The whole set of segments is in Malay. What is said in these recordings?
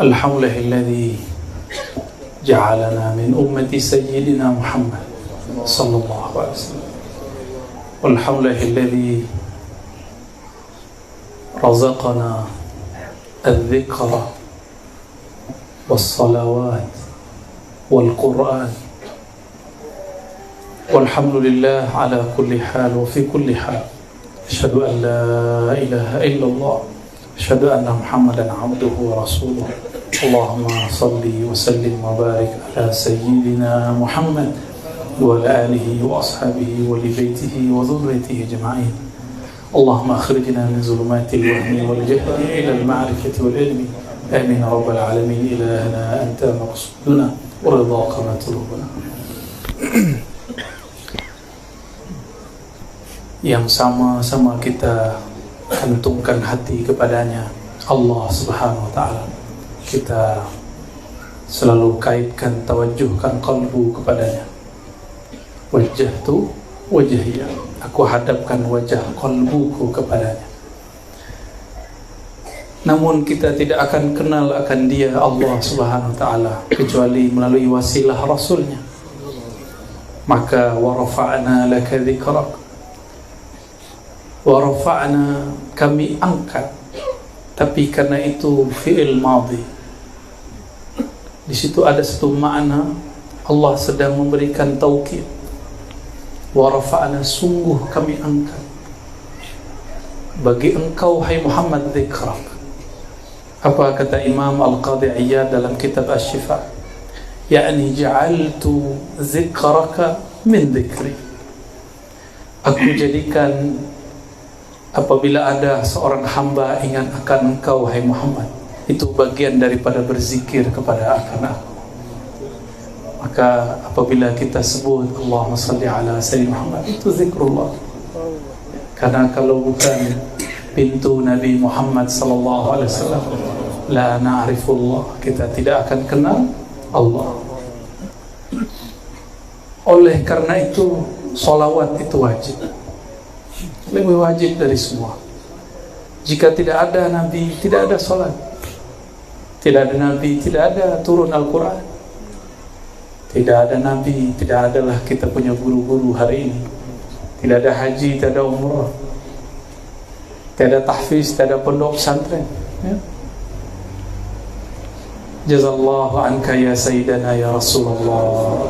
Alhamdulillahilladzi ja'alana min ummati sayyidina Muhammad sallallahu alaihi wasallam. Alhamdulillahilladzi razaqana al-dhikra was-salawat wal-Qur'an. Walhamdulillah ala kulli hal wa fi kulli hal. Asyhadu an la ilaha illallah, asyhadu anna Muhammadan abduhu wa rasuluh. Allahumma salli wa sallim wa barik ala sayyidina Muhammad wa ala alihi wa ashabihi wa li baitihi wa dhurriyyatihi ajma'in. Allahumma akhrijna min zulumatil wahmi wal jahli ila al-ma'rifati wal ilmi. Amin rabbal alamin. Ilahana anta maqsuduna wa ridhaka matlubuna. Yang sama-sama kita kantungkan hati kepadanya, Allah Subhanahu wa ta'ala. Kita selalu kaitkan, tawajuhkan qalbu kepadanya. Wajjahtu wajhiya, aku hadapkan wajah qalbuku kepadanya. Namun kita tidak akan kenal akan dia, Allah Subhanahu wa ta'ala, kecuali melalui wasilah Rasulnya. Maka wa rafa'na laka dzikrak, wa rafa'na, kami angkat. Tapi karena itu fi'il madhi, di situ ada satu makna Allah sedang memberikan taukid. Wa rafa'na, sungguh kami angkat bagi engkau hai Muhammad dzikrak. Apa kata Imam Al-Qadhi Iyad dalam kitab Asy-Syifa? Yakni ja'altu dzikraka min dzikri, aku jadikan apabila ada seorang hamba ingat akan engkau hai Muhammad, itu bagian daripada berzikir kepada akan aku. Maka apabila kita sebut Allahumma salli ala Sayyidina Muhammad, itu zikrullah. Karena kalau bukan pintu Nabi Muhammad sallallahu alaihi wasallam, la na'rifullah, kita tidak akan kenal Allah. Oleh karena itu salawat itu wajib, lebih wajib dari semua. Jika tidak ada Nabi, tidak ada salat. Tidak ada Nabi, tidak ada turun Al-Quran. Tidak ada Nabi, tidak adalah kita punya guru-guru hari ini. Tidak ada haji, tidak ada umrah, tidak ada tahfiz, tidak ada pondok pesantren, ya. Jazallahu anka ya Sayyidana ya Rasulullah.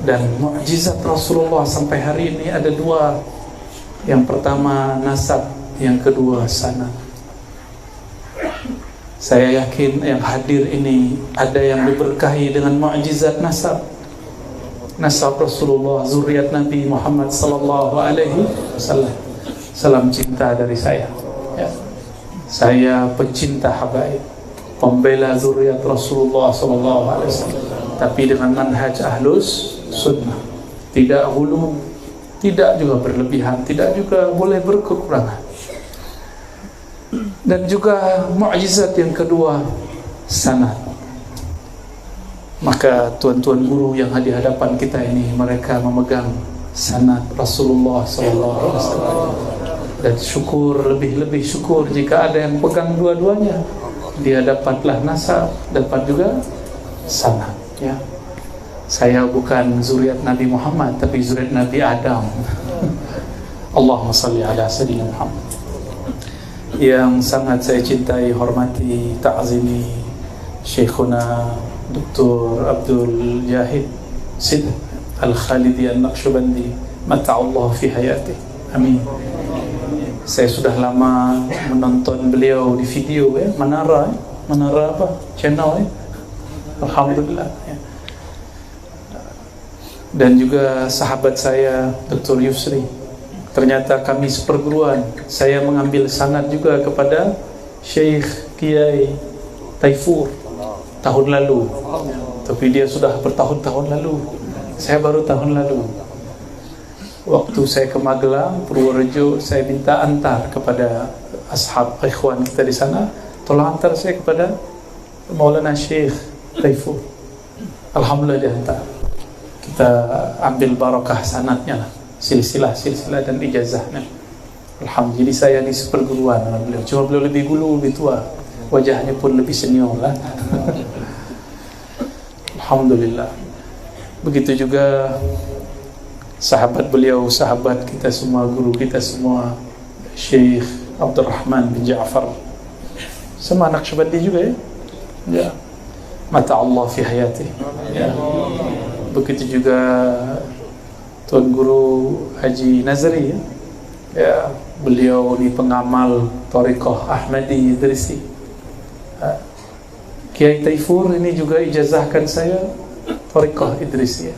Dan mukjizat Rasulullah sampai hari ini ada dua. Yang pertama nasab, yang kedua sanad. Saya yakin yang hadir ini ada yang diberkahi dengan mukjizat nasab. Nasab Rasulullah, zuriat Nabi Muhammad sallallahu alaihi wasallam. Salam cinta dari saya, ya. Saya pencinta habaib, pembela zuriat Rasulullah sallallahu alaihi wasallam, tapi dengan manhaj ahlus sunnah. Tidak hulu, tidak juga berlebihan, tidak juga boleh berkekurangan. Dan juga mukjizat yang kedua, sanad. Maka tuan-tuan guru yang di hadapan kita ini, mereka memegang sanad Rasulullah SAW. Dan syukur, lebih-lebih syukur jika ada yang pegang dua-duanya. Dia dapatlah nasab, dapat juga sanad, ya. Saya bukan zuriat Nabi Muhammad, tapi zuriat Nabi Adam. Allahumma salli ala Sayyidina Muhammad. Yang sangat saya cintai, hormati, ta'zimi Syekhuna Dr. Abdul Jahid Sid Al-Khalidi Al-Naqsyabandi, mata'allah fi hayatih. Amin. Saya sudah lama menonton beliau di video, ya. Menara apa? Channel, ya. Alhamdulillah, ya. Dan juga sahabat saya Dr. Yusri. Ternyata kami seperguruan. Saya mengambil sanad juga kepada Syekh Kiai Taifur tahun lalu. Tapi dia sudah bertahun-tahun lalu. Saya baru tahun lalu. Waktu saya ke Magelang, Purworejo, saya minta antar kepada ashab ikhwan kita di sana. Tolong antar saya kepada Maulana Syekh Taifur. Alhamdulillah diantar. Kita ambil barakah sanadnya lah. Silsilah dan ijazahnya. Alhamdulillah, saya di seperguruan dengan beliau. Cuma beliau lebih dulu, lebih tua. wajahnya pun lebih senyum lah. Alhamdulillah. Begitu juga sahabat beliau, sahabat kita semua, guru kita semua, Syekh Abdul Rahman bin Ja'far, sama Naqsyabandi juga ya. Ya. Mata Allah fi hayati. Ya. Begitu juga Tuan Guru Haji Nazri ya. Ya, beliau ni pengamal Thariqah Ahmadi Idrisi. Kiai Taifur ini juga ijazahkan saya Thariqah Idrisi ya.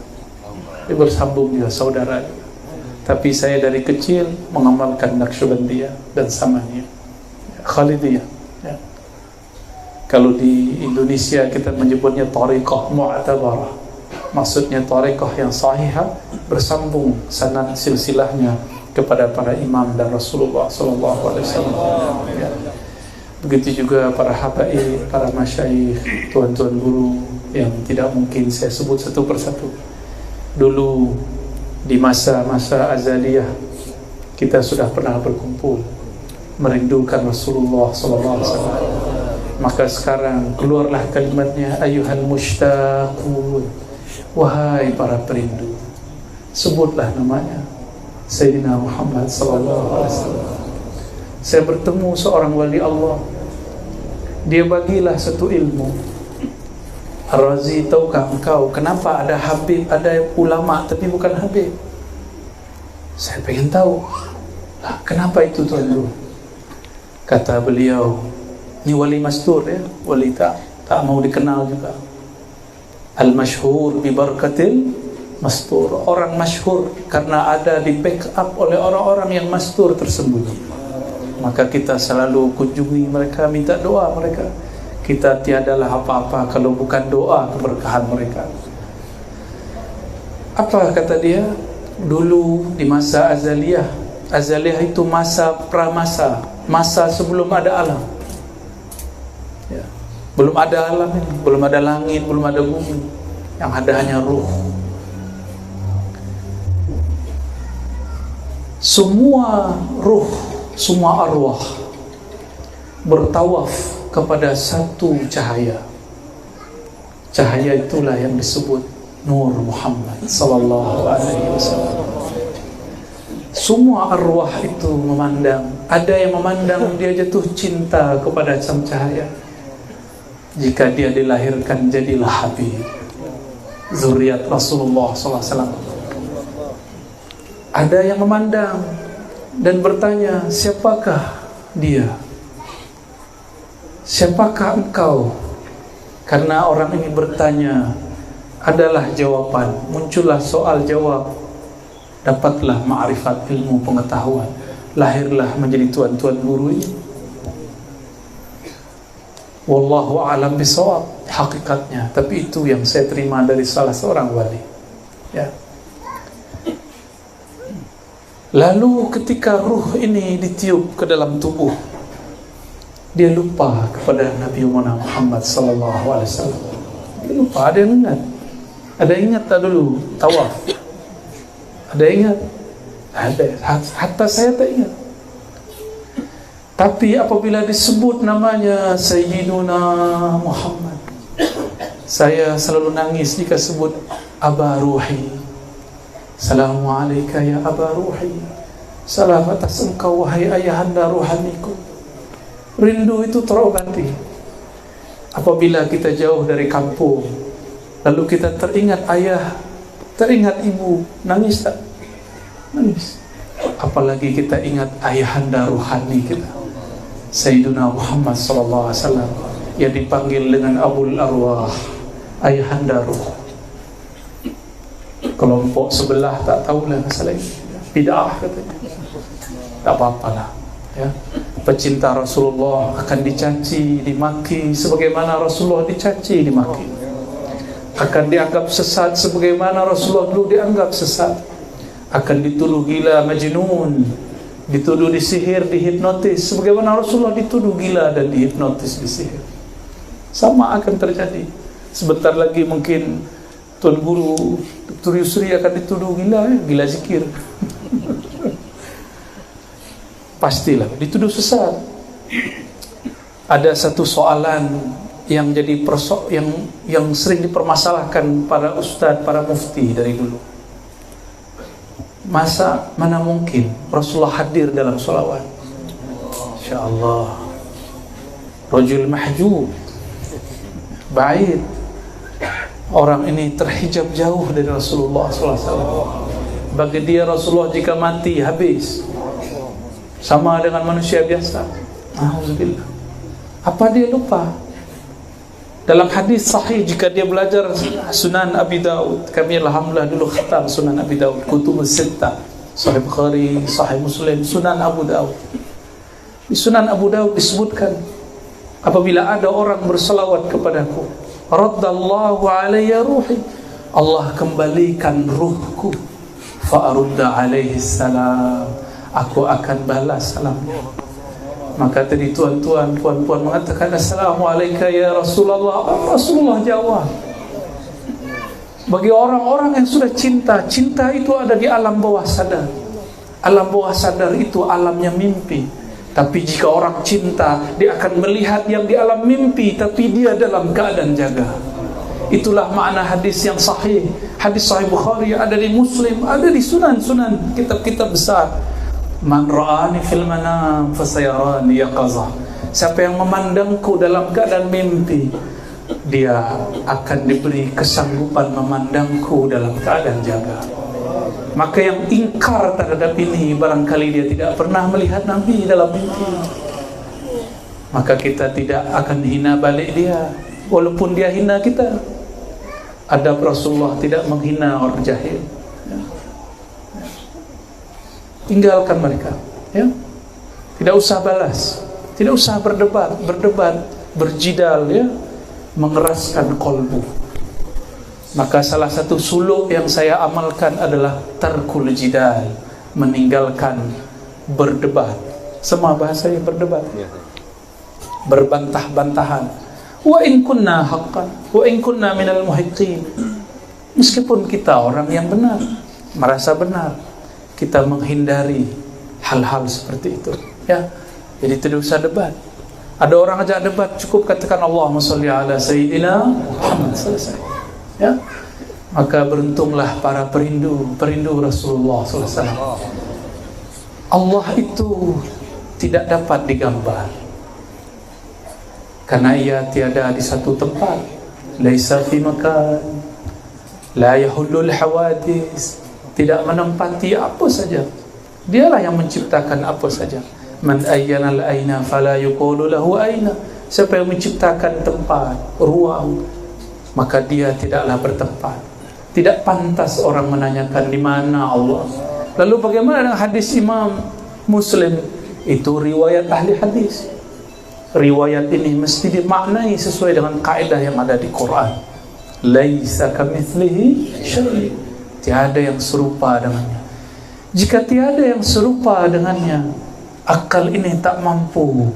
Dia bersambung juga, saudara juga. Tapi saya dari kecil mengamalkan Naqsyabandiyah dan Samaniyah, Khalidiyah ya. Kalau di Indonesia kita menyebutnya Thariqah Mu'tabarah, maksudnya Thariqah yang sahihah, bersambung sanad silsilahnya kepada para imam dan Rasulullah SAW ya. Begitu juga para habaib, para masyayikh, tuan-tuan guru yang tidak mungkin saya sebut satu persatu. Dulu di masa-masa azaliyah kita sudah pernah berkumpul merindukan Rasulullah SAW. Maka sekarang keluarlah kalimatnya, ayuhal mushtaqun, wahai para perindu. Sebutlah namanya Sayyidina Muhammad SAW. Saya bertemu seorang wali Allah, dia bagilah satu ilmu. Ar-Razi, tahukah engkau kenapa ada habib, ada ulama tapi bukan habib? Saya pengen tahu lah, kenapa itu tuan guru? Kata beliau, ini wali mastur ya, wali tak mau dikenal juga. Al-masyhur bi barakatil mastur, orang masyhur karena ada di backup oleh orang-orang yang mastur tersembunyi. Maka kita selalu kunjungi mereka, minta doa mereka. Kita tiadalah apa-apa kalau bukan doa keberkahan mereka. Apa kata dia? Dulu di masa azaliyah, azaliyah itu masa pramasa, masa sebelum ada alam ya. Belum ada alam ini, belum ada langit, belum ada bumi, yang ada hanya ruh. Semua ruh, semua arwah bertawaf kepada satu cahaya. Cahaya itulah yang disebut Nur Muhammad sallallahu alaihi wasallam. Semua arwah itu memandang. Ada yang memandang dia jatuh cinta kepada sang cahaya. Jika dia dilahirkan jadilah Habib, zuriat Rasulullah sallallahu alaihi wasallam. Ada yang memandang dan bertanya, siapakah dia? Siapakah engkau? Karena orang ini bertanya, adalah jawaban, muncullah soal jawab, dapatlah ma'rifat, ilmu pengetahuan, lahirlah menjadi tuan-tuan guru ini. Wallahu a'lam bishawab hakikatnya, tapi itu yang saya terima dari salah seorang wali ya. Lalu ketika ruh ini ditiup ke dalam tubuh, dia lupa kepada Nabi Muhammad sallallahu alaihi wasallam. Dia lupa. Ada yang ingat? Ada yang ingat tak dulu tawaf? Ada yang ingat? Ada. Hatta saya tak ingat. Tapi apabila disebut namanya Sayyiduna Muhammad, saya selalu nangis jika sebut Aba Ruhi. Assalamualaikum ya Aba Ruhi. Salam atas engkau wahai ayahanda ruhaniku. Rindu itu terobati. Apabila kita jauh dari kampung, lalu kita teringat ayah, teringat ibu, nangis tak? Nangis. Apalagi kita ingat ayahanda ruhani kita, Sayyiduna Muhammad sallallahu alaihi wasallam, yang dipanggil dengan Abul Arwah, ayahanda ruh. Kelompok sebelah tak tahulah masalah ini, bid'ah katanya. Tak apa-apalah ya. Pecinta Rasulullah akan dicaci, dimaki sebagaimana Rasulullah dicaci, dimaki. Akan dianggap sesat sebagaimana Rasulullah dulu dianggap sesat. Akan dituduh gila, majnun, dituduh disihir, dihipnotis sebagaimana Rasulullah dituduh gila dan dihipnotis, disihir. Sama akan terjadi. Sebentar lagi mungkin Tuan Guru Dr. Yusri akan dituduh gila, gila zikir. Pastilah dituduh sesat. Ada satu soalan yang jadi yang sering dipermasalahkan para ustadz, para mufti dari dulu. Mana mungkin Rasulullah hadir dalam sholawat? InsyaAllah. Rajul mahjub, ba'id, orang ini terhijab jauh dari Rasulullah SAW. Bagi dia Rasulullah jika mati habis, sama dengan manusia biasa. Alhamdulillah. Apa dia lupa? Dalam hadis sahih, jika dia belajar Sunan Abi Daud, kami alhamdulillah dulu khatam Sunan Abi Daud, Kutubus Sittah, Sahih Bukhari, Sahih Muslim, Sunan Abu Daud. Di Sunan Abu Daud disebutkan, apabila ada orang bersalawat kepadaku, raddallahu alayya ruhi, Allah kembalikan ruhku, fa'arudda alaihi salam, aku akan balas salamnya. Maka tadi tuan-tuan, puan-puan mengatakan, Assalamualaikum ya Rasulullah. Rasulullah jawab. Bagi orang-orang yang sudah cinta, cinta itu ada di alam bawah sadar. Alam bawah sadar itu alamnya mimpi. Tapi jika orang cinta, dia akan melihat yang di alam mimpi, tapi dia dalam keadaan jaga. Itulah makna hadis yang sahih. Hadis Sahih Bukhari, ada di Muslim, ada di Sunan-Sunan, kitab-kitab besar. Man ra'ani fil manam fasayarani yaqazah. Siapa yang memandangku dalam keadaan mimpi, dia akan diberi kesanggupan memandangku dalam keadaan jaga. Maka yang ingkar terhadap ini, barangkali dia tidak pernah melihat Nabi dalam mimpi. Maka kita tidak akan hina balik dia, walaupun dia hina kita. Adab Rasulullah tidak menghina orang jahil. Tinggalkan mereka, ya. Tidak usah balas, tidak usah berdebat, berjidal, ya, mengeraskan kolbu. Maka salah satu suluk yang saya amalkan adalah tarkul jidal, meninggalkan berdebat. Semua bahasanya berdebat, berbantah-bantahan. Wa in kunna haqqan, wa in kunna minal muhiqqin. Meskipun kita orang yang benar, merasa benar, kita menghindari hal-hal seperti itu, ya. Jadi tidak usah debat. Ada orang ajak debat, cukup katakan Allahumma sholli ala sayyidina Muhammad, selesai, ya. Maka beruntunglah para perindu Rasulullah SAW. Allah itu tidak dapat digambar, karena ia tiada di satu tempat. Laisa fi makan, la yahullul hawadis, tidak menempati apa saja. Dialah yang menciptakan apa saja. Man ayyanal aina fala yuqulu lahu aina. Siapa yang menciptakan tempat, ruang, maka dia tidaklah bertempat. Tidak pantas orang menanyakan di mana Allah. Lalu bagaimana dengan hadis Imam Muslim? Itu riwayat ahli hadis. Riwayat ini mesti dimaknai sesuai dengan kaidah yang ada di Quran. Laisa kamitslihi syai'. Tiada yang serupa dengannya. Jika tiada yang serupa dengannya, akal ini tak mampu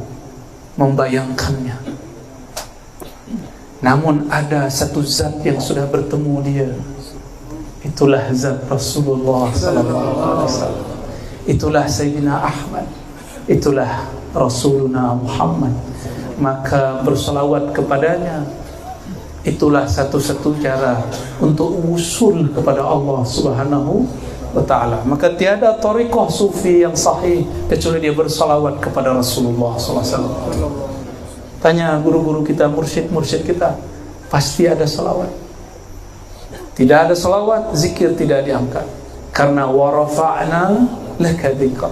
membayangkannya. Namun ada satu zat yang sudah bertemu dia. Itulah zat Rasulullah SAW. Itulah Sayyidina Ahmad. Itulah Rasuluna Muhammad. Maka bersalawat kepadanya, itulah satu-satu cara untuk usul kepada Allah Subhanahu wa ta'ala. Maka tiada tariqah sufi yang sahih kecuali dia bersalawat kepada Rasulullah SAW. Tanya guru-guru kita, mursyid-mursyid kita, pasti ada salawat. Tidak ada salawat, zikir tidak diangkat. Karena wa rafa'na laka dzikra,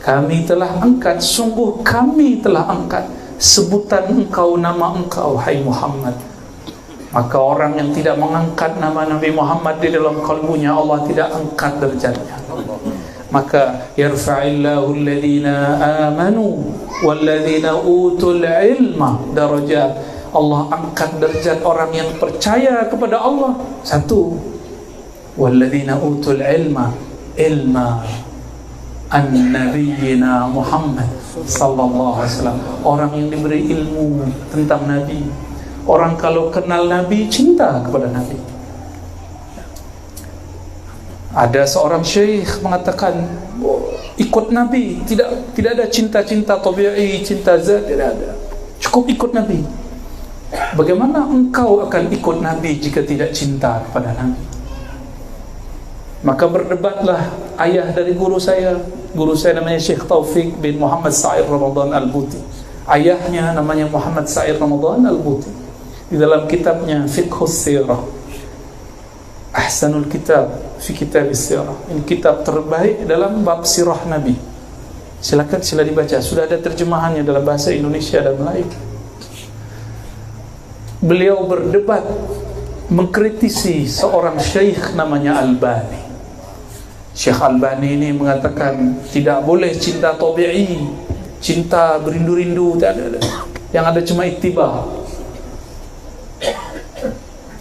kami telah angkat, sungguh kami telah angkat sebutan engkau, nama engkau, hai Muhammad. Maka orang yang tidak mengangkat nama Nabi Muhammad di dalam kalbunya, Allah tidak angkat derajatnya. Maka yarfa'illahu alladhina amanu walladhina utul ilma darajat. Allah angkat derajat orang yang percaya kepada Allah. Satu, walladhina utul ilma an-nabiyyina Muhammad sallallahu alaihi wasallam. Orang yang diberi ilmu tentang Nabi. Orang kalau kenal Nabi, cinta kepada Nabi. Ada seorang syekh mengatakan, ikut Nabi, tidak ada cinta-cinta tabi'i, cinta zat, tidak ada. Cukup ikut Nabi. Bagaimana engkau akan ikut Nabi jika tidak cinta kepada Nabi? Maka berdebatlah ayah dari guru saya namanya Syekh Taufik bin Muhammad Sa'ir Ramadan Al-Buti. Ayahnya namanya Muhammad Sa'ir Ramadan Al-Buti. Di dalam kitabnya Fiqhus Sirah, Ahsanul Kitab fi Kitab Sirah. Ini kitab terbaik dalam bab sirah Nabi. Silakan sila dibaca. Sudah ada terjemahannya dalam bahasa Indonesia dan Melayu. Beliau berdebat mengkritisi seorang syekh namanya Albani. Syekh Albani ini mengatakan tidak boleh cinta tabi'i, cinta berindu-rindu, tak ada. Yang ada cuma ittiba.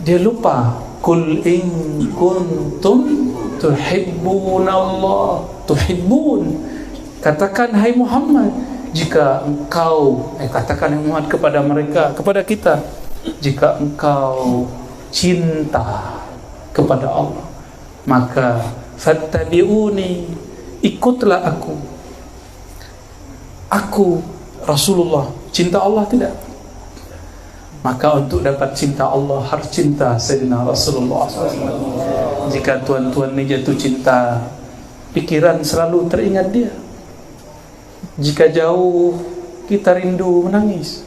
Dia lupa, kul in kuntum tuhibbunallah, tuhibbun. Katakan hai Muhammad, jika engkau katakan hai Muhammad kepada mereka, kepada kita, jika engkau cinta kepada Allah, maka fattabi'uni, ikutlah aku Rasulullah. Cinta Allah tidak? Maka untuk dapat cinta Allah harus cinta Sayyidina Rasulullah SAW. Jika tuan-tuan ini jatuh cinta, pikiran selalu teringat dia. Jika jauh, kita rindu menangis.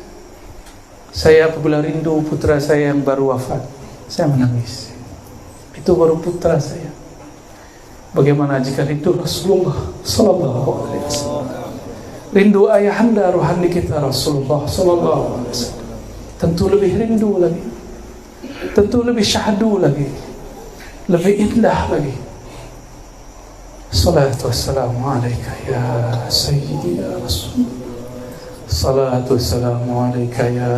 Saya apabila rindu putra saya yang baru wafat, saya menangis. Itu baru putra saya. Bagaimana jika rindu Rasulullah sallallahu alaihi wasallam? Rindu ayahanda rohani kita Rasulullah sallallahu alaihi wasallam. Tentu lebih rindu lagi. Tentu lebih syahdu lagi. Lebih indah lagi. Salatu wassalamu alaika ya sayyidi ya Rasul. Salatu wassalamu alaika ya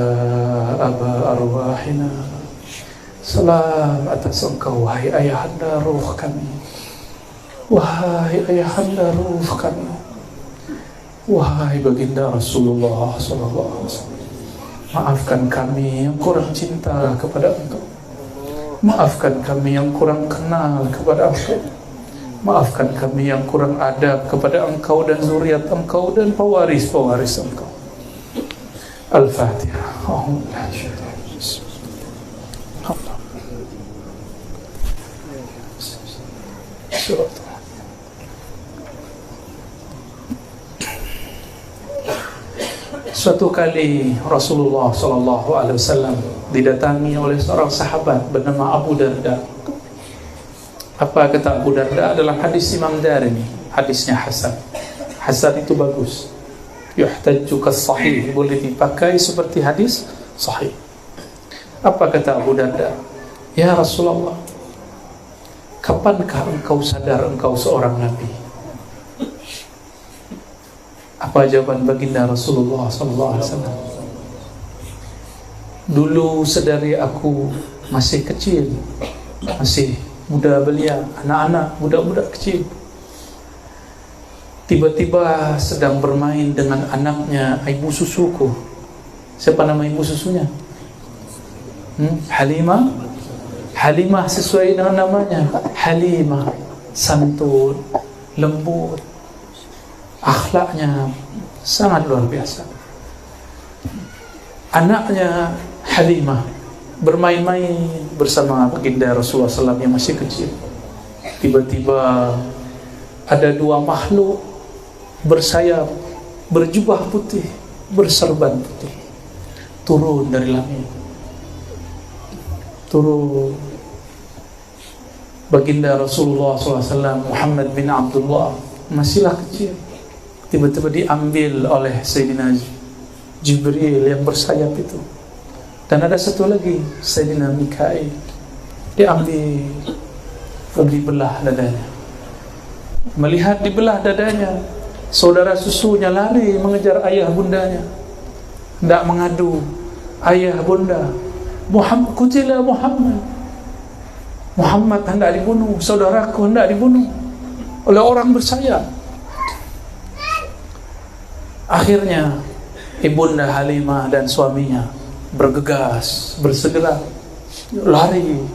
aba arwahina. Salam atas engkau wahai ayahanda ruh kami. Wahai ayahanda ruh kami, wahai baginda Rasulullah sallallahu alaihi wasallam, maafkan kami yang kurang cinta kepada engkau, maafkan kami yang kurang kenal kepada engkau, maafkan kami yang kurang adab kepada engkau dan zuriat engkau dan pewaris-pewaris engkau. Al-Fatihah. Suatu kali Rasulullah SAW didatangi oleh seorang sahabat bernama Abu Darda. Apa kata Abu Darda dalam hadis Imam Darimi? Hadisnya hasan. Hasan itu bagus. Yuhtajju kas-sahih, boleh dipakai seperti hadis sahih. Apa kata Abu Darda? Ya Rasulullah, kapankah engkau sadar engkau seorang nabi? Apa jawaban baginda Rasulullah SAW? Dulu sedari aku masih kecil, masih muda belia, anak-anak, budak-budak kecil, tiba-tiba sedang bermain dengan anaknya ibu susuku. Siapa nama ibu susunya? Halimah. Halimah sesuai dengan namanya. Halimah, santun, lembut, akhlaknya sangat luar biasa. Anaknya Halimah bermain-main bersama baginda Rasulullah SAW yang masih kecil. Tiba-tiba ada dua makhluk bersayap, berjubah putih, berserban putih, turun dari langit. Turun. Baginda Rasulullah SAW Muhammad bin Abdullah masihlah kecil, tiba-tiba diambil oleh Sayyidina Jibril yang bersayap itu. Dan ada satu lagi, Sayyidina Mikail, diambil, dibelah dadanya. Melihat dibelah dadanya, saudara susunya lari mengejar ayah bundanya, hendak mengadu, ayah bunda, Muhammad, kutilah Muhammad, Muhammad hendak dibunuh, saudaraku hendak dibunuh oleh orang bersayap. Akhirnya ibunda Halimah dan suaminya bergegas, bersegera, lari.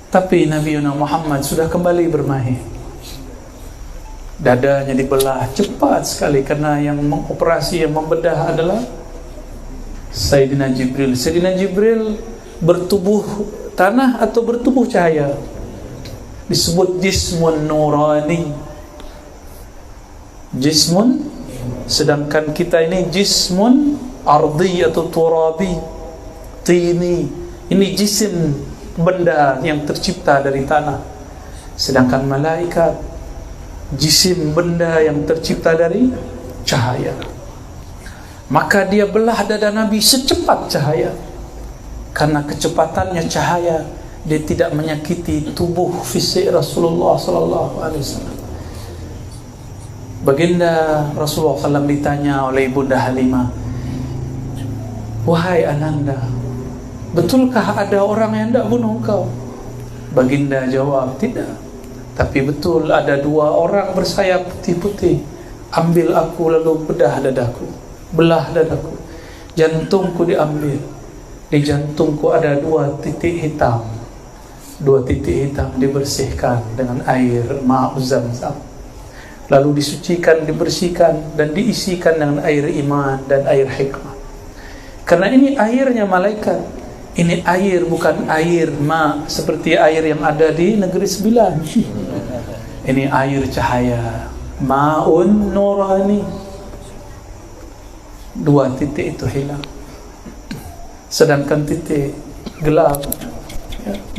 Tapi Nabi Muhammad sudah kembali bermain. Dadanya dibelah cepat sekali, karena yang mengoperasi, yang membedah adalah Sayyidina Jibril. Sayyidina Jibril bertubuh tanah atau bertubuh cahaya, disebut jismun nurani, jismun. Sedangkan kita ini jismun ardi atau turabi, tini. Ini jisim, benda yang tercipta dari tanah. Sedangkan malaikat jisim, benda yang tercipta dari cahaya. Maka dia belah dada Nabi secepat cahaya. Karena kecepatannya cahaya, dia tidak menyakiti tubuh fisik Rasulullah sallallahu alaihi wasallam. Baginda Rasulullah SAW ditanya oleh Ibunda Halimah, "Wahai Ananda, betulkah ada orang yang hendak bunuh engkau?" Baginda jawab, "Tidak, tapi betul ada dua orang bersayap putih-putih. Ambil aku lalu bedah dadaku, belah dadaku. Jantungku diambil. Di jantungku ada 2 titik hitam. 2 titik hitam dibersihkan dengan air ma'u Zamzam. Lalu disucikan, dibersihkan, dan diisikan dengan air iman dan air hikmah. Karena ini airnya malaikat. Ini air, bukan air ma seperti air yang ada di Negeri Sembilan. Ini air cahaya, ma'un nurani. 2 titik itu hilang, sedangkan titik gelap,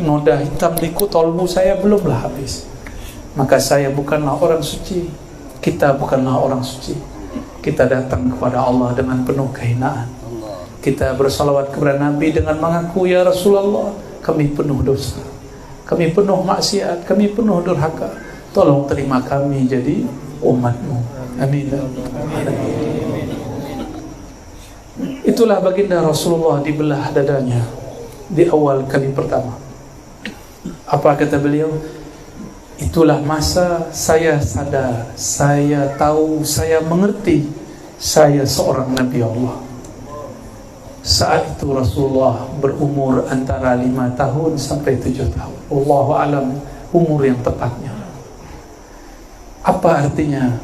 noda hitam di kolbu saya belumlah habis. Maka saya bukanlah orang suci, kita bukanlah orang suci. Kita datang kepada Allah dengan penuh kehinaan. Kita bersalawat kepada Nabi dengan mengaku, "Ya Rasulullah, kami penuh dosa, kami penuh maksiat, kami penuh durhaka. Tolong terima kami jadi umatmu." Amin. Itulah baginda Rasulullah dibelah dadanya di awal kali pertama. Apa kata beliau? Itulah masa saya sadar, saya tahu, saya mengerti, saya seorang Nabi Allah. Saat itu Rasulullah berumur antara 5 tahun sampai 7 tahun. Wallahu alam umur yang tepatnya. Apa artinya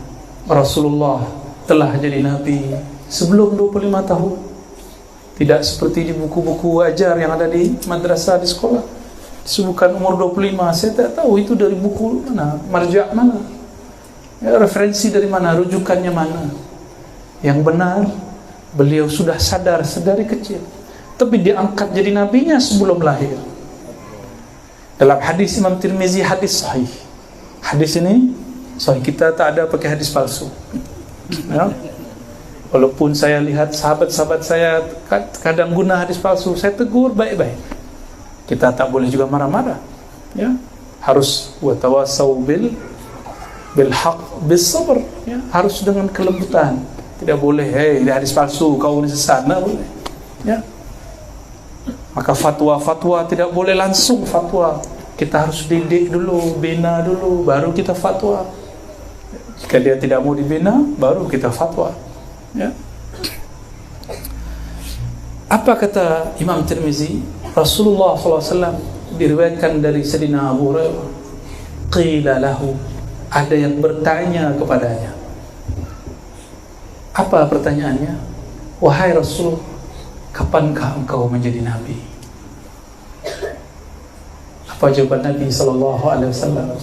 Rasulullah telah jadi Nabi sebelum 25 tahun? Tidak seperti di buku-buku ajar yang ada di madrasah, di sekolah, disebutkan umur 25. Saya tak tahu itu dari buku mana, marja' mana, ya, referensi dari mana, rujukannya mana. Yang benar, beliau sudah sadar sedari kecil, tapi diangkat jadi nabinya sebelum lahir. Dalam hadis Imam Tirmizi, hadis sahih. Hadis ini sahih, kita tak ada pakai hadis palsu, ya. Walaupun saya lihat sahabat-sahabat saya kadang guna hadis palsu, saya tegur baik-baik. Kita tak boleh juga marah-marah, ya. Harus watawasau bil haq bis sabr, ya. Harus dengan kelembutan. Tidak boleh, "Hei, hadis palsu, kau ini sesat." Nah, boleh, ya. Maka fatwa tidak boleh langsung fatwa. Kita harus didik dulu, bina dulu, baru kita fatwa. Jika dia tidak mau dibina, baru kita fatwa, ya. Apa kata Imam Tirmizi? Rasulullah SAW diriwayatkan dari Sayyidina Abu Hurairah, qila lahu, ada yang bertanya kepadanya. Apa pertanyaannya? "Wahai Rasul, kapankah engkau menjadi nabi?" Apa jawaban Nabi SAW?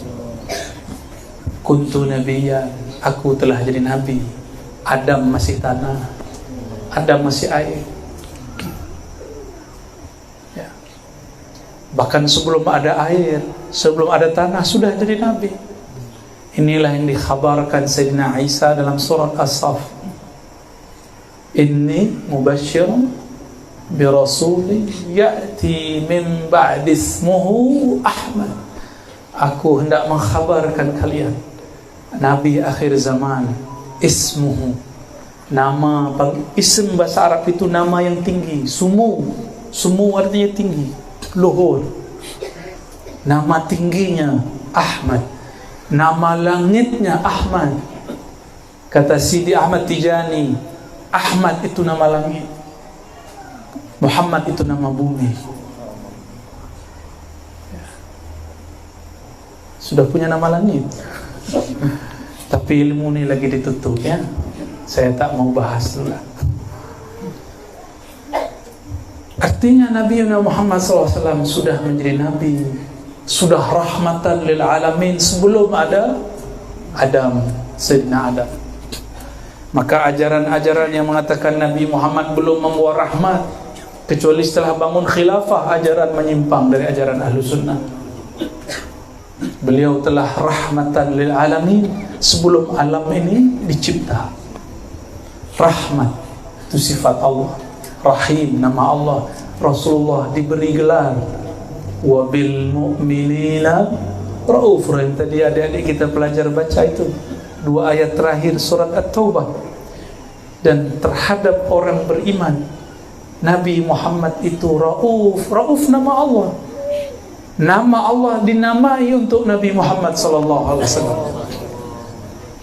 "Kuntu nabiyyan, aku telah jadi nabi. Adam masih tanah, Adam masih air." Ya. Bahkan sebelum ada air, sebelum ada tanah, sudah jadi nabi. Inilah yang dikhabarkan Sayyidina Isa dalam surat As-Saff. "Inni mubashshirun bi rasulin ya'ti min ba'di ismuhu Ahmad." Aku hendak mengkhabarkan kalian nabi akhir zaman, ismuhu, nama, ism bahasa Arab itu nama yang tinggi. Sumu artinya tinggi, luhur. Nama tingginya Ahmad, nama langitnya Ahmad. Kata Sidi Ahmad Tijani, Ahmad itu nama langit, Muhammad itu nama bumi. Sudah punya nama langit, Tapi ilmu ni lagi ditutup ya. Saya tak mau bahas dulu lah. Artinya Nabi Muhammad SAW sudah menjadi Nabi, sudah rahmatan lil alamin sebelum ada Adam, Sayyidina Adam. Maka ajaran-ajaran yang mengatakan Nabi Muhammad belum membawa rahmat, kecuali setelah bangun khilafah, ajaran menyimpang dari ajaran Ahlus Sunnah. Beliau telah rahmatan lil alamin sebelum alam ini dicipta. Rahmat itu sifat Allah, Rahim nama Allah. Rasulullah diberi gelar wabil mu'minina rauf. Yang tadi adik-adik kita pelajar baca itu 2 ayat terakhir surat At-Taubah. Dan terhadap orang beriman, Nabi Muhammad itu rauf. Rauf nama Allah. Nama Allah dinamai untuk Nabi Muhammad sallallahu alaihi wasallam.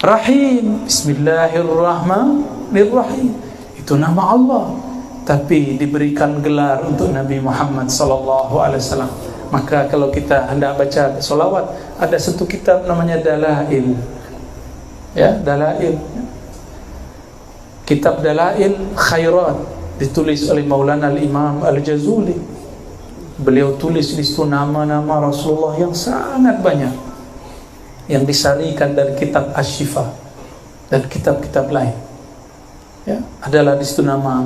Rahim, bismillahirrahmanirrahim. Itu nama Allah, tapi diberikan gelar untuk Nabi Muhammad sallallahu alaihi wasallam. Maka kalau kita hendak baca solawat, ada satu kitab namanya Dalail. Ya, Dalail. Kitab Dalail Khairat ditulis oleh Maulana Al-Imam Al-Jazuli. Beliau tulis di situ nama-nama Rasulullah yang sangat banyak, yang disarikan dari kitab Asy-Syifa dan kitab-kitab lain. Ya, adalah di situ nama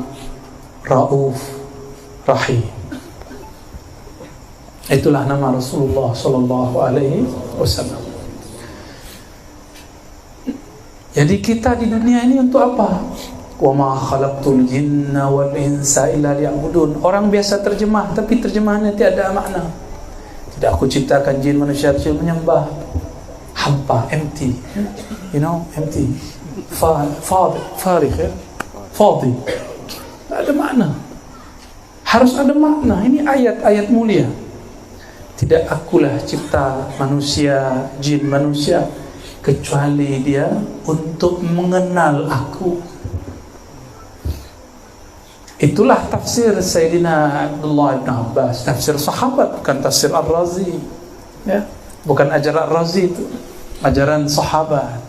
Rauf, Rahim. Itulah nama Rasulullah sallallahu alaihi wasallam. Jadi kita di dunia ini untuk apa? Wa ma khalaqtul jinna wal insa illa liya'budun. Orang biasa terjemah, tapi terjemahannya tiada makna. Tidak aku ciptakan jin manusia menyembah, hampa, empty. You know, empty. Farigh, ya? Fadhi. Tak ada makna. Harus ada makna. Ini ayat-ayat mulia. Tidak akulah cipta manusia, jin manusia, kecuali dia untuk mengenal aku. Itulah tafsir Sayyidina Abdullah bin Abbas, tafsir sahabat, bukan tafsir Ar-Razi. Ya, bukan ajaran Ar-Razi itu, ajaran sahabat.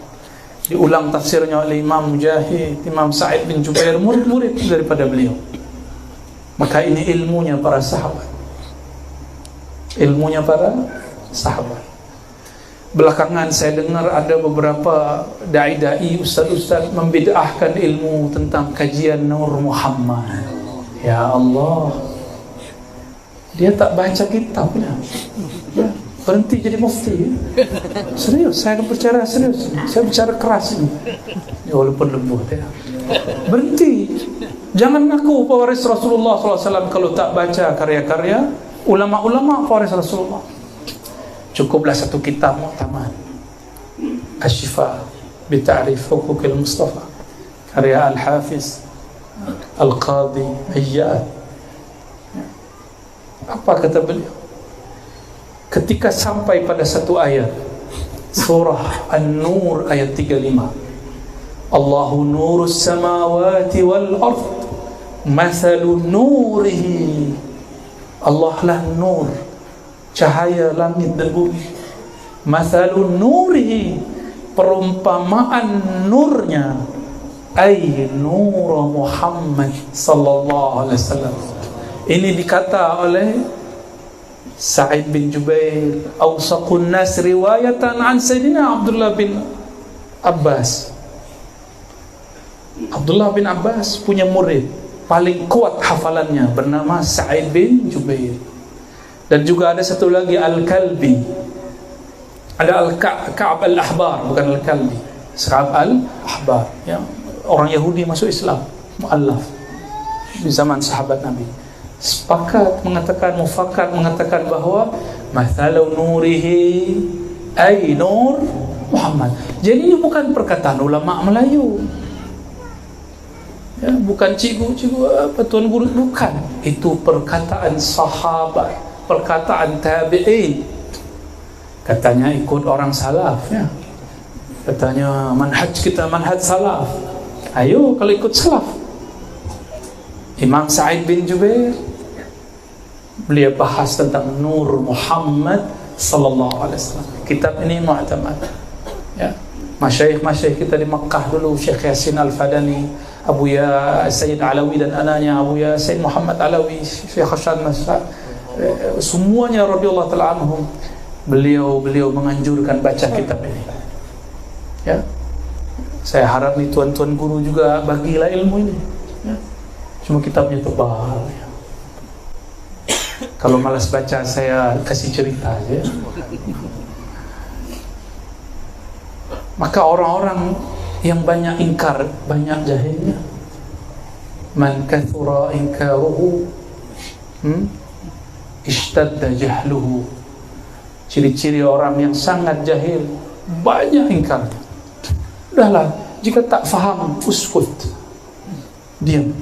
Diulang tafsirnya oleh Imam Mujahid, Imam Sa'id bin Jubair, murid-murid daripada beliau. Maka ini ilmunya para sahabat. Ilmunya para sahabat. Belakangan saya dengar ada beberapa dai-dai, ustaz-ustaz membid'ahkan ilmu tentang kajian Nur Muhammad. Ya Allah, dia tak baca kitabnya, ya, berhenti jadi mufti. Serius, saya berbicara serius, saya bicara keras ini, ya, walaupun lembut ya. Berhenti, jangan ngaku pewaris Rasulullah SAW kalau tak baca karya-karya ulama-ulama pewaris Rasulullah. Cukuplah satu kitab muktamad, Asy-Syifa bi Ta'rif Huquqil Mustafa, karya Al-Hafiz Al-Qadhi Iyad. Apa kata beliau? Ketika sampai pada satu ayat, surah An-Nur ayat 35, Allahu nurus samawati wal ard, mathalu nurihi. Allah lah nur, cahaya langit dan bumi. Mathalun nurihi, perumpamaan nurnya, ay nur Muhammad sallallahu alaihi wasallam. Ini dikata oleh Sa'id bin Jubair, awsaqun nas riwayatan an Sayyidina Abdullah bin Abbas. Abdullah bin Abbas punya murid paling kuat hafalannya bernama Sa'id bin Jubair. Dan juga ada satu lagi Al-Kalbi. Ada Al-Ka'ab Al-Ahbar, bukan Al-Kalbi. Ka'ab Al-Ahbar, ya, orang Yahudi masuk Islam, mu'allaf di zaman sahabat Nabi. Sepakat mengatakan, mufakat mengatakan bahawa mathalu nurihi ay nur Muhammad. Jadi ini bukan perkataan ulama Melayu, ya, bukan cikgu-cikgu apa tuan guru, bukan. Itu perkataan sahabat, perkataan tabi'in. Katanya ikut orang salaf, ya. Katanya manhaj kita manhaj salaf. Ayo kalau ikut salaf. Imam Sa'id bin Jubair, beliau bahas tentang Nur Muhammad sallallahu alaihi wasallam. Kitab ini mu'tamad, ya. Masyayikh kita di Makkah dulu, Syekh Yasin Al-Fadani, Abu Ya Sayyid Alawi dan anaknya Abu Ya Sayyid Muhammad Alawi, Syekh Hasan Mas'ad, semuanya radhiyallahu ta'ala anhum, beliau menganjurkan baca kitab ini. Ya, saya harap nih tuan-tuan guru juga bagilah ilmu ini. Ya. Cuma kitabnya tebal. Ya. Kalau malas baca saya kasih cerita aja. Maka orang-orang yang banyak ingkar, banyak jahilnya. Man kathura inkaruhu ishtadda jahluhu. Ciri-ciri orang yang sangat jahil, banyak ingkarnya. Udahlah, jika tak faham, uskut, diam.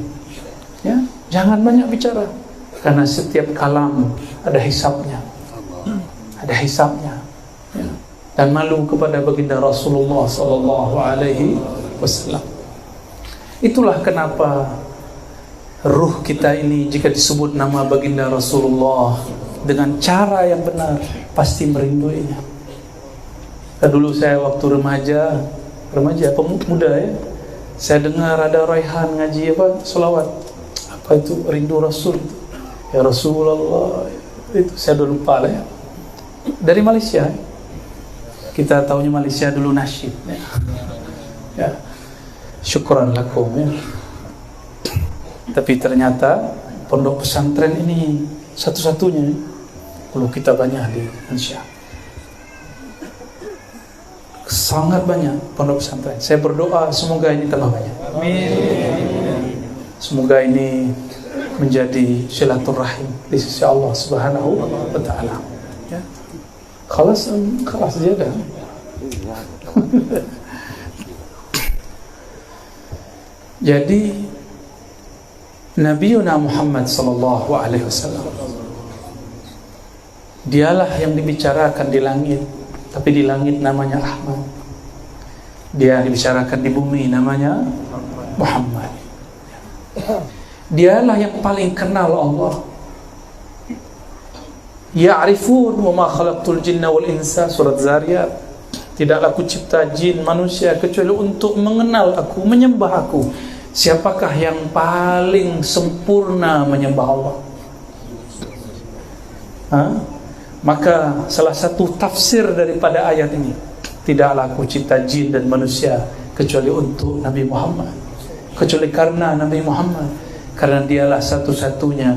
Ya, jangan banyak bicara, karena setiap kalam ada hisabnya. Ada hisabnya. Ya. Dan malu kepada baginda Rasulullah sallallahu alaihi wasallam. Itulah kenapa ruh kita ini jika disebut nama baginda Rasulullah dengan cara yang benar pasti merinduinya. Dulu saya waktu remaja pemuda ya, saya dengar ada Raihan ngaji selawat. Apa itu? Rindu Rasul. Ya Rasulullah. Itu saya udah lupa lah ya. Dari Malaysia. Kita tahunya Malaysia dulu nasyid ya. Ya. Syukran lakum ya. Tapi ternyata pondok pesantren ini satu-satunya kalau kita banyak di Indonesia. Sangat banyak pondok pesantren. Saya berdoa semoga ini tambah banyak. Amin. Semoga ini menjadi silaturahim di sisi Allah Subhanahu wa taala. Ya. Khalas saja dah. Jadi Nabiuna Muhammad sallallahu alaihi wasallam, dialah yang dibicarakan di langit, tapi di langit namanya Ahmad. Dia dibicarakan di bumi namanya Muhammad. Dialah yang paling kenal Allah. Ya'rifun wa ma khalaqtul jinna wal insa, surat Zariyat. Tidaklah aku cipta jin manusia kecuali untuk mengenal aku, menyembah aku. Siapakah yang paling sempurna menyembah Allah? Maka salah satu tafsir daripada ayat ini, tidaklah aku cipta jin dan manusia kecuali untuk Nabi Muhammad, kecuali karena Nabi Muhammad, karena dialah satu-satunya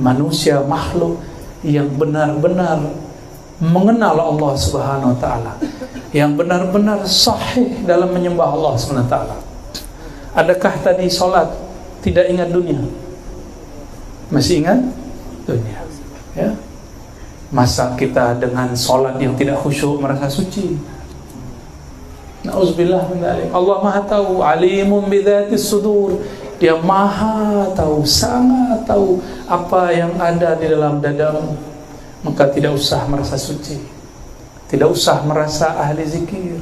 manusia makhluk yang benar-benar mengenal Allah Subhanahu wa taala, yang benar-benar sahih dalam menyembah Allah Subhanahu wa taala. Adakah tadi solat tidak ingat dunia? Masih ingat dunia? Ya. Masa kita dengan solat yang tidak khusyuk merasa suci? Na'udzubillah min dzalik. Allah Maha tahu, alimun bidzatis sudur. Dia Maha tahu, sangat tahu apa yang ada di dalam dadamu. Maka tidak usah merasa suci, tidak usah merasa ahli zikir,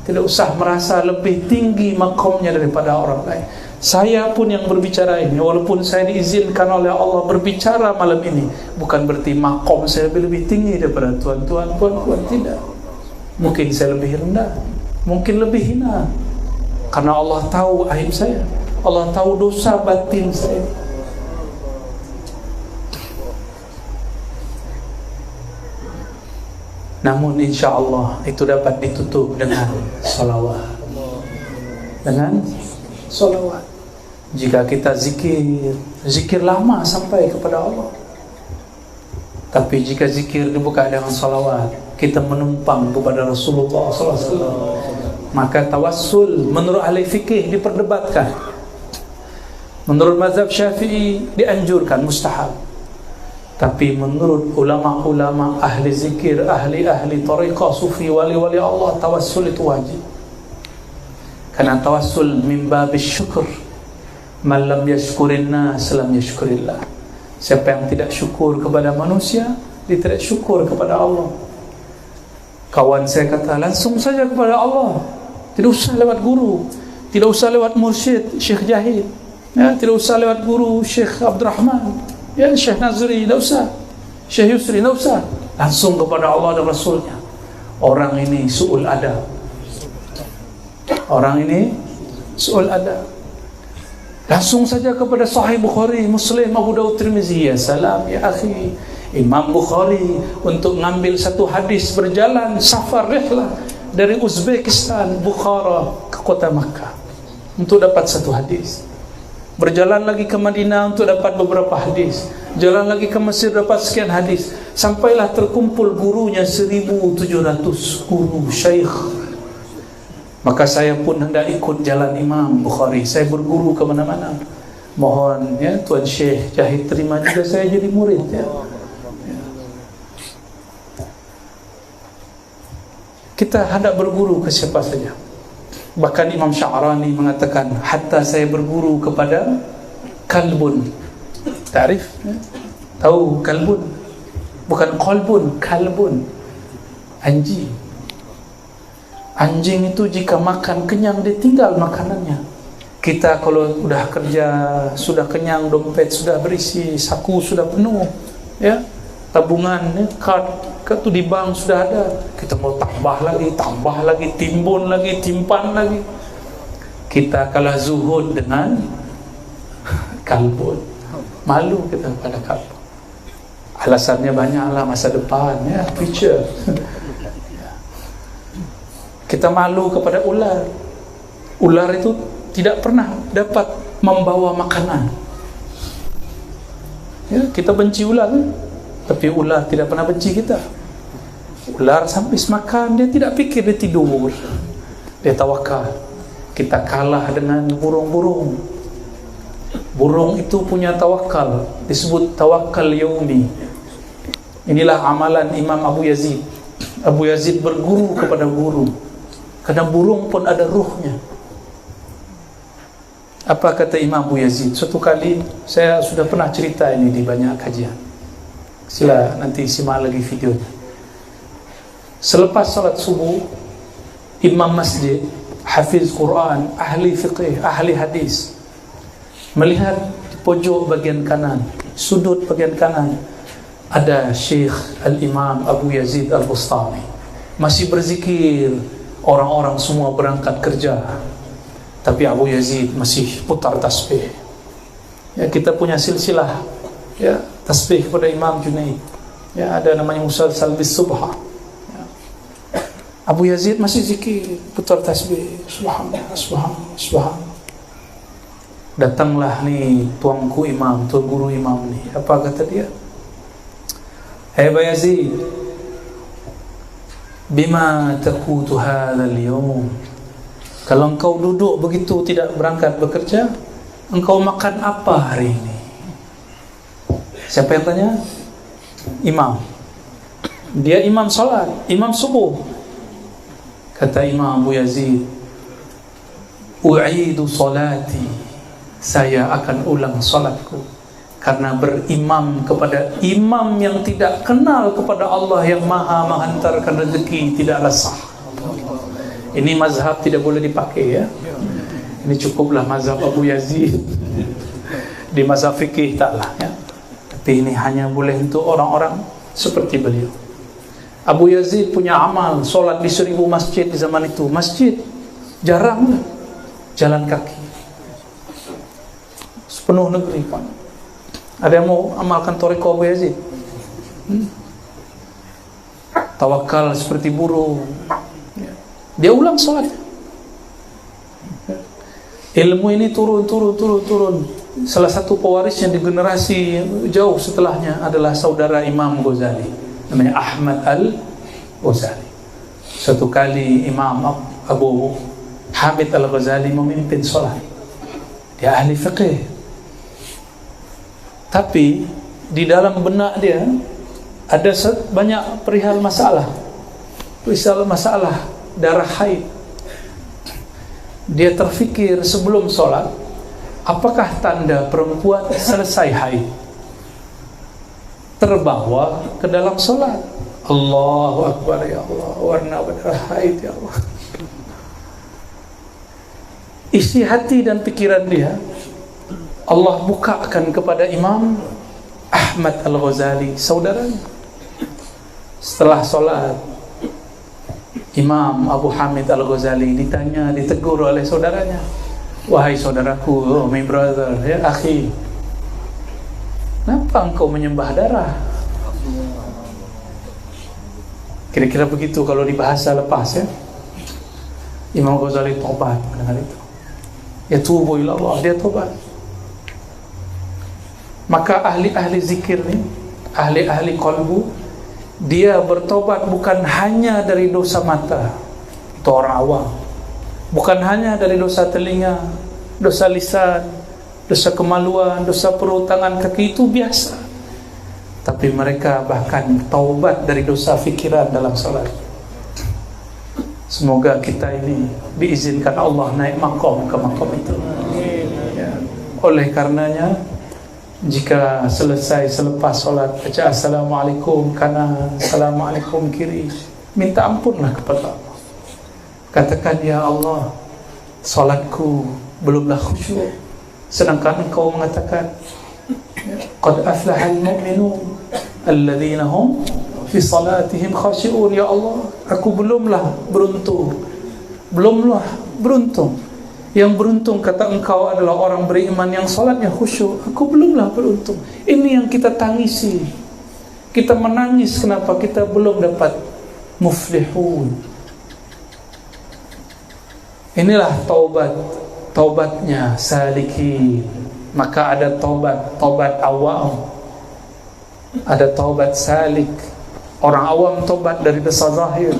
tidak usah merasa lebih tinggi makomnya daripada orang lain. Saya pun yang berbicara ini, walaupun saya diizinkan oleh Allah berbicara malam ini, bukan berarti makom saya lebih tinggi daripada tuan-tuan, puan-puan, tidak. Mungkin saya lebih rendah, mungkin lebih hina, karena Allah tahu aib saya, Allah tahu dosa batin saya. Namun insya Allah itu dapat ditutup dengan salawat. Dengan salawat. Jika kita zikir lama sampai kepada Allah. Tapi jika zikir dibuka dengan salawat, kita menumpang kepada Rasulullah SAW. Maka tawassul menurut ahli fikih diperdebatkan. Menurut mazhab Syafi'i dianjurkan, mustahab. Tapi menurut ulama-ulama ahli zikir, ahli-ahli tariqah sufi, wali-wali Allah, tawassul itu wajib. Karena tawassul min babis syukur. Man lam yashkurin nas lam yashkurillah. Siapa yang tidak syukur kepada manusia, dia tidak syukur kepada Allah. Kawan saya kata, langsung saja kepada Allah. Tidak usah lewat guru, tidak usah lewat mursyid Syekh Jahid, ya, tidak usah lewat guru Syekh Abdurrahman, ya, Syekh Nazri, tidak usah, Syekh Yusri, tidak usah. Langsung kepada Allah dan Rasulnya. Orang ini su'ul adab, Orang ini soal ada. Langsung saja kepada Sahih Bukhari, Muslim, Abu Daud, Tirmizi. Ya salam ya akhi, Imam Bukhari untuk ngambil satu hadis berjalan safar rihlah dari Uzbekistan, Bukhara ke kota Makkah untuk dapat satu hadis. Berjalan lagi ke Madinah untuk dapat beberapa hadis. Jalan lagi ke Mesir dapat sekian hadis. Sampailah terkumpul gurunya 1.700 guru syekh. Maka saya pun hendak ikut jalan Imam Bukhari. Saya berguru ke mana-mana. Mohon ya Tuan Syekh Jahid terima juga saya jadi murid ya. Kita hendak berguru ke siapa saja. Bahkan Imam Sya'rani mengatakan, hatta saya berguru kepada kalbun. Ta'rif? Tahu kalbun? Bukan qalbun, kalbun. Anjing. Anjing itu jika makan kenyang dia tinggal makanannya. Kita kalau sudah kerja, sudah kenyang, dompet sudah berisi, saku sudah penuh, ya, tabungan, ya, kartu di bank sudah ada, kita mau tambah lagi, timbun lagi, timpan lagi. Kita kalah zuhud dengan kalbun. Malu kita pada kalbun. Alasannya banyaklah, masa depan, ya, future. Kita malu kepada ular. Ular itu tidak pernah dapat membawa makanan. Ya, kita benci ular, tapi ular tidak pernah benci kita. Ular sampai makan, dia tidak pikir, dia tidur, dia tawakal. Kita kalah dengan burung-burung. Burung itu punya tawakal, disebut tawakal yaumi. Inilah amalan Imam Abu Yazid. Abu Yazid berguru kepada burung, karena burung pun ada ruhnya. Apa kata Imam Abu Yazid? Suatu kali, saya sudah pernah cerita ini di banyak kajian. Sila nanti simak lagi videonya. Selepas salat subuh, imam masjid, hafiz Quran, ahli fiqih, ahli hadis, melihat di pojok bagian kanan, sudut bagian kanan, ada Syekh Al-Imam Abu Yazid Al-Bustami masih berzikir. Orang-orang semua berangkat kerja, tapi Abu Yazid masih putar tasbih. Ya, kita punya silsilah, ya, tasbih kepada Imam Junaid. Ya, ada namanya musalsal bis subha. Ya. Abu Yazid masih zikir, putar tasbih, subhanallah, subhanallah, subhanallah. Datanglah nih tuanku imam, tuan guru imam nih. Apa kata dia? Hai Abu Yazid, bima takutu hadzal yawm. Kalau engkau duduk begitu tidak berangkat bekerja, engkau makan apa hari ini? Siapa yang tanya? Imam. Dia imam salat, imam subuh. Kata Imam Abu Yazid, u'idu salati, saya akan ulang salatku, karena berimam kepada imam yang tidak kenal kepada Allah yang maha menghantarkan rezeki tidaklah sah. Ini mazhab tidak boleh dipakai, ya. Ini cukuplah mazhab Abu Yazid. Di mazhab fikih taklah, ya. Tapi ini hanya boleh untuk orang-orang seperti beliau. Abu Yazid punya amal solat di 1000 masjid di zaman itu. Masjid jarang, jalan kaki sepenuh negeri, Pak. Ada yang mau amalkan thariqah Abu Yazid? Tawakal seperti burung. Dia ulang salat. Ilmu ini turun. Salah satu pewarisnya di generasi jauh setelahnya adalah saudara Imam Ghazali, namanya Ahmad Al-Ghazali. Suatu kali Imam Abu Hamid Al-Ghazali memimpin salat. Dia ahli fiqih, tapi di dalam benak dia ada banyak perihal masalah darah haid. Dia terfikir sebelum solat, apakah tanda perempuan selesai haid? Terbawa ke dalam solat. Allahu Akbar, ya Allah, warna darah haid, ya Allah. Isi hati dan pikiran dia Allah bukakan kepada Imam Ahmad Al-Ghazali, saudaranya. Setelah solat, Imam Abu Hamid Al-Ghazali ditanya, ditegur oleh saudaranya, wahai saudaraku, oh my brother, ya akhi, kenapa engkau menyembah darah? Kira-kira begitu kalau di bahasa lepas ya. Imam Ghazali tobat dengan itu. Ya tubu ila Allah, dia tobat. Maka ahli-ahli zikir ni, ahli-ahli qalbu, dia bertobat bukan hanya dari dosa mata, itu orang awam. Bukan hanya dari dosa telinga, dosa lisan, dosa kemaluan, dosa perut, tangan, kaki, itu biasa. Tapi mereka bahkan taubat dari dosa fikiran dalam salat. Semoga kita ini diizinkan Allah naik maqam ke maqam itu. Ya. Oleh karenanya, jika selesai selepas solat baca Assalamualaikum kanan, Assalamualaikum kiri, minta ampunlah kepada Allah. Katakan, ya Allah, solatku belumlah khusyuk, sedangkan Engkau mengatakan qad aflahal mu'minun alladzina hum fi salatihim khashi'un. Ya Allah, aku belumlah beruntung. Yang beruntung kata Engkau adalah orang beriman yang salatnya khusyuk. Aku belumlah beruntung. Ini yang kita tangisi. Kita menangis kenapa kita belum dapat muflihun. Inilah taubatnya salikin. Maka ada taubat awam, ada taubat salik. Orang awam taubat dari dosa zahir,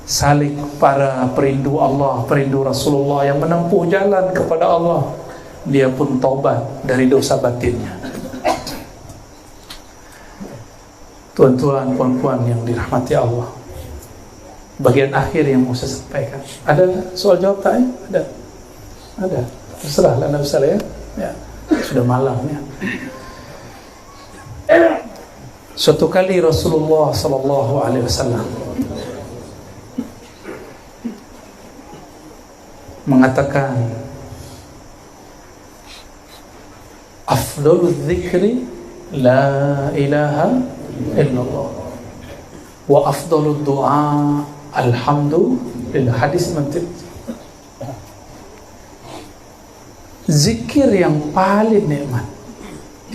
salik para perindu Allah, perindu Rasulullah yang menempuh jalan kepada Allah, dia pun taubat dari dosa batinnya. Tuan-tuan, puan-puan yang dirahmati Allah, bagian akhir yang mau saya sampaikan. Ada soal jawab tak? Ada. Terserahlah Anda besar ya. Ya, sudah malam ya. Suatu kali Rasulullah sallallahu alaihi wasallam mengatakan, afdalul dzikri la ilaha illallah wa afdalud du'a alhamdulillah. Hadis Imam. Zikir yang paling nikmat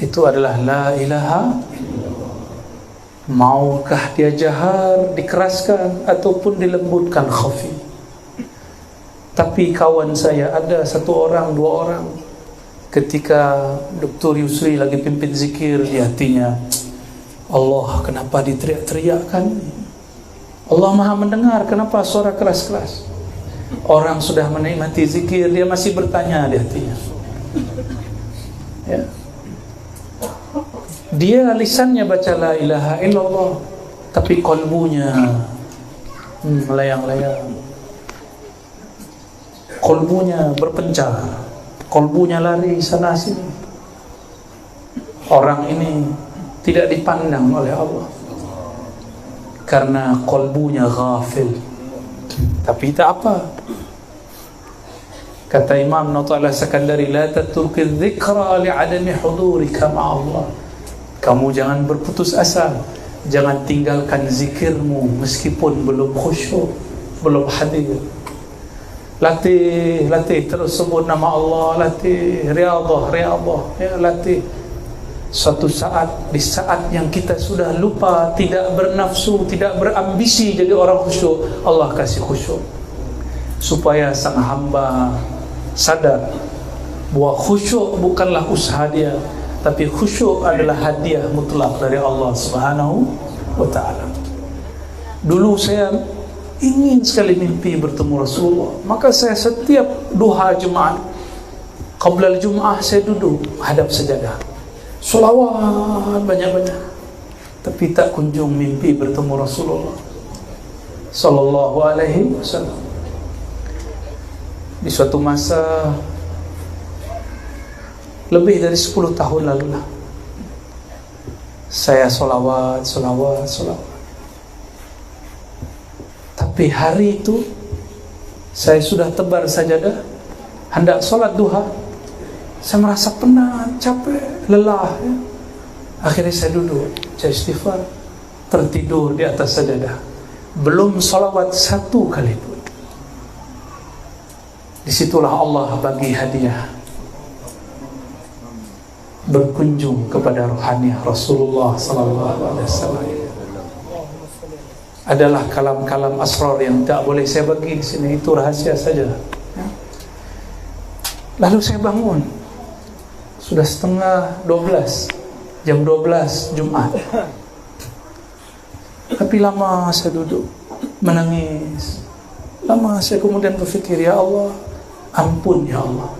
itu adalah la ilaha. Maukah dia jahar, dikeraskan ataupun dilembutkan khafi. Tapi kawan saya ada satu orang, dua orang, ketika Dr. Yusri lagi pimpin zikir, di hatinya, Allah, kenapa diteriak-teriakkan? Allah Maha mendengar, kenapa suara keras-keras? Orang sudah menikmati zikir, dia masih bertanya di hatinya. Ya. Dia lisannya baca la ilaha illallah, tapi qalbunya melayang-layang. Qalbunya berpencar, qalbunya lari sana sini. Orang ini tidak dipandang oleh Allah karena qalbunya ghafil. Tapi tak apa. Kata Imam Nata'ala Sakandari, la taturki dzikra li'adami hudurika ma'allah. Kamu jangan berputus asa, jangan tinggalkan zikirmu meskipun belum khusyuk, belum hadir. Latih terus sebut nama Allah, latih riyadhah, ya, latih. Suatu saat, di saat yang kita sudah lupa, tidak bernafsu, tidak berambisi jadi orang khusyuk, Allah kasih khusyuk supaya sang hamba sadar bahwa khusyuk bukanlah usaha dia, tapi khusyuk adalah hadiah mutlak dari Allah Subhanahu wa ta'ala. Dulu saya ingin sekali mimpi bertemu Rasulullah, maka saya setiap duha Jumat, qabla al-Jum'ah, saya duduk hadap sajadah, selawat banyak-banyak, tapi tak kunjung mimpi bertemu Rasulullah sallallahu alaihi wasallam. Di suatu masa lebih dari 10 tahun lalu lah, saya solawat. Tapi hari itu saya sudah tebar sajadah, hendak solat duha. Saya merasa penat, capek, lelah ya. Akhirnya saya duduk, saya istighfar, tertidur di atas sajadah. belum salawat satu kali pun. Disitulah Allah bagi hadiah berkunjung kepada rohaniah Rasulullah sallallahu alaihi wasallam. Adalah kalam-kalam asrar yang tak boleh saya bagi di sini, itu rahasia saja. Lalu saya bangun, sudah setengah 12, jam 12 Jumat. Tapi lama saya duduk menangis. Lama saya kemudian berfikir, ya Allah, ampun ya Allah,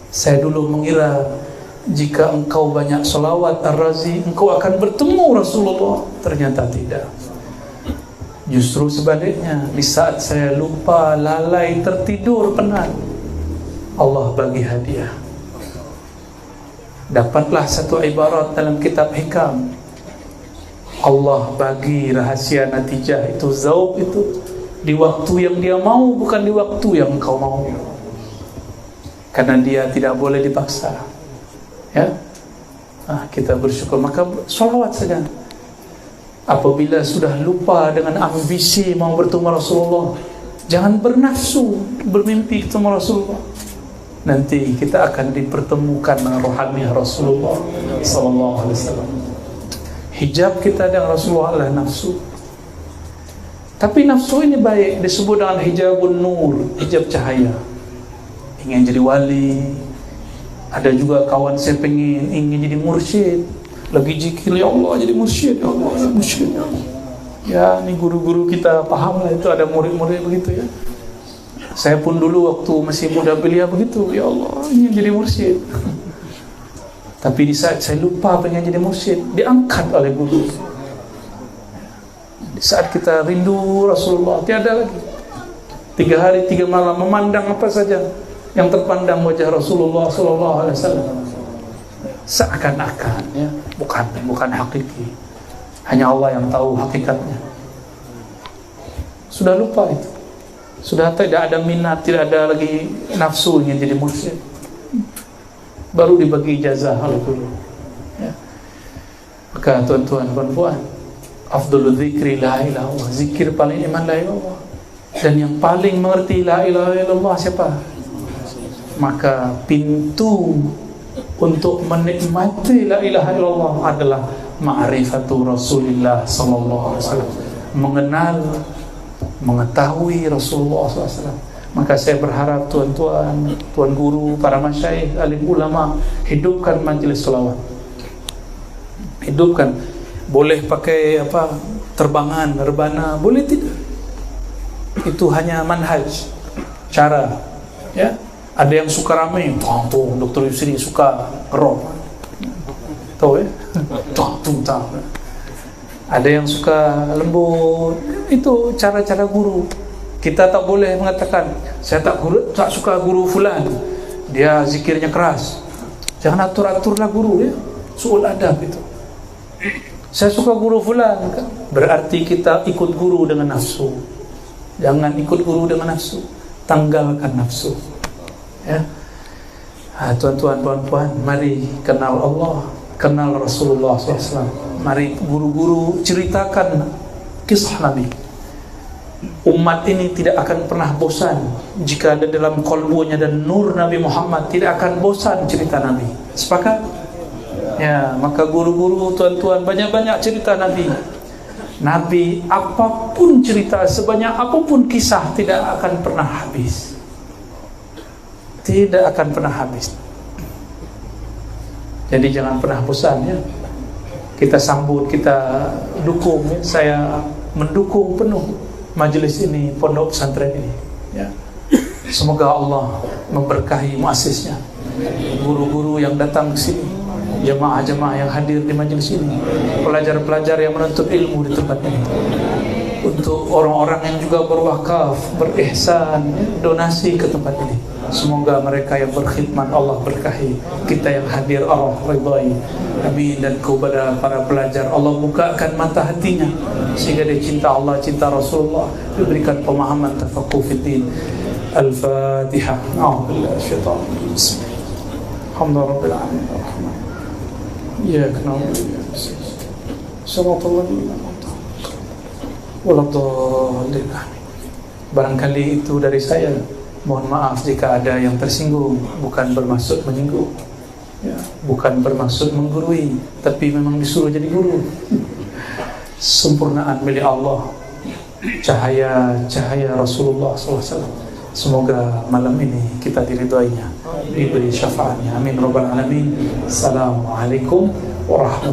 saya dulu mengira jika engkau banyak salawat Ar-Razi, engkau akan bertemu Rasulullah. Ternyata tidak. Justru sebaliknya, di saat saya lupa, lalai, tertidur, penat, Allah bagi hadiah. Dapatlah satu ibarat dalam kitab hikam, Allah bagi rahasia natijah itu, zauq itu, di waktu yang dia mau, bukan di waktu yang engkau mau. Karena dia tidak boleh dipaksa. Ya, kita bersyukur, maka salawat saja. Apabila sudah lupa dengan ambisi mau bertemu Rasulullah, jangan bernafsu bermimpi ketemu Rasulullah. Nanti kita akan dipertemukan dengan rohani Rasulullah sallallahu alaihi wasallam. Hijab kita dengan Rasulullah adalah nafsu. Tapi nafsu ini baik, disebut dengan hijabun nur, hijab cahaya. Ingin jadi wali. Ada juga kawan saya ingin jadi mursyid, lagi zikir, ya Allah jadi mursyid, ya Allah jadi mursyid, ya Allah. Ya, ini guru-guru kita paham lah, itu ada murid-murid begitu ya. Saya pun dulu waktu masih muda belia begitu, ya Allah ingin jadi mursyid. Tapi di saat saya lupa pengen jadi mursyid, diangkat oleh guru. Di saat kita rindu Rasulullah, tiada lagi. 3 hari 3 malam memandang apa saja yang terpandang wajah Rasulullah sallallahu alaihi wasallam. Seakan-akan ya, bukan hakiki. Hanya Allah yang tahu hakikatnya. Sudah lupa itu. Sudah tidak ada minat, tidak ada lagi nafsu ingin jadi mursyid. Baru dibagi ijazah oleh guru. Ya. Maka tuan-tuan, puan-puan, afdhalul dzikri la ilaha illallah. Zikir paling iman la ilaha illallah. Dan yang paling mengerti la ilaha illallah siapa? Maka pintu untuk menikmati la ilaha illallah adalah ma'rifatu Rasulillah sallallahu alaihi wasallam, mengenal, mengetahui Rasulullah sallallahu alaihi wasallam. Maka saya berharap tuan-tuan, tuan guru, para masyayikh, alim ulama, hidupkan majelis selawat. Hidupkan. Boleh pakai apa? Terbangan, rebana, boleh tidak? Itu hanya manhaj, cara, ya. Ada yang suka ramai, tuh Dr. Yusri suka rock, tahu ya? Tuh. Ada yang suka lembut, itu cara-cara guru. Kita tak boleh mengatakan, saya tak suka guru fulan, dia zikirnya keras. Jangan atur-aturlah guru ya, suul adab itu. Saya suka guru fulan, berarti kita ikut guru dengan nafsu. Jangan ikut guru dengan nafsu, tanggalkan nafsu. Ya, tuan-tuan, puan-puan, mari kenal Allah, kenal Rasulullah SAW. Mari guru-guru ceritakan kisah Nabi. Umat ini tidak akan pernah bosan jika ada dalam kolbunya dan nur Nabi Muhammad, tidak akan bosan cerita Nabi. Sepakat? Ya, maka guru-guru, tuan-tuan, banyak-banyak cerita Nabi. Nabi, apapun cerita, sebanyak apapun kisah, tidak akan pernah habis. Tidak akan pernah habis. Jadi jangan pernah bosan ya. Kita sambut, kita dukung ya. Saya mendukung penuh majelis ini, pondok pesantren ini ya. Semoga Allah memberkahi muassisnya, guru-guru yang datang ke sini, jemaah-jemaah yang hadir di majelis ini, pelajar-pelajar yang menuntut ilmu di tempat ini. Untuk orang-orang yang juga berwakaf, berihsan, donasi ke tempat ini, semoga mereka yang berkhidmat Allah berkahi, kita yang hadir Allah ridhai. Amin. Dan kepada para pelajar, Allah bukakan mata hatinya sehingga dia cinta Allah, cinta Rasulullah, diberikan pemahaman tafaqquh fiddin. Al-Fatihah. A'udzubillahi minasyaitonir rajim. Alhamdulillahirabbil alamin. Arrahman. Iyyaka na'budu wa iyyaka nasta'in. Shiratal ladzina an'amta 'alaihim. Wallahualam. Barangkali itu dari saya. Mohon maaf jika ada yang tersinggung. Bukan bermaksud menyinggung, ya, bukan bermaksud menggurui, tapi memang disuruh jadi guru. Sempurnaan milik Allah, cahaya Rasulullah SAW. Semoga malam ini kita diridhoinya, diberi syafaatnya. Amin Rabbal Alamin. Assalamualaikum warahmatullahi wabarakatuh.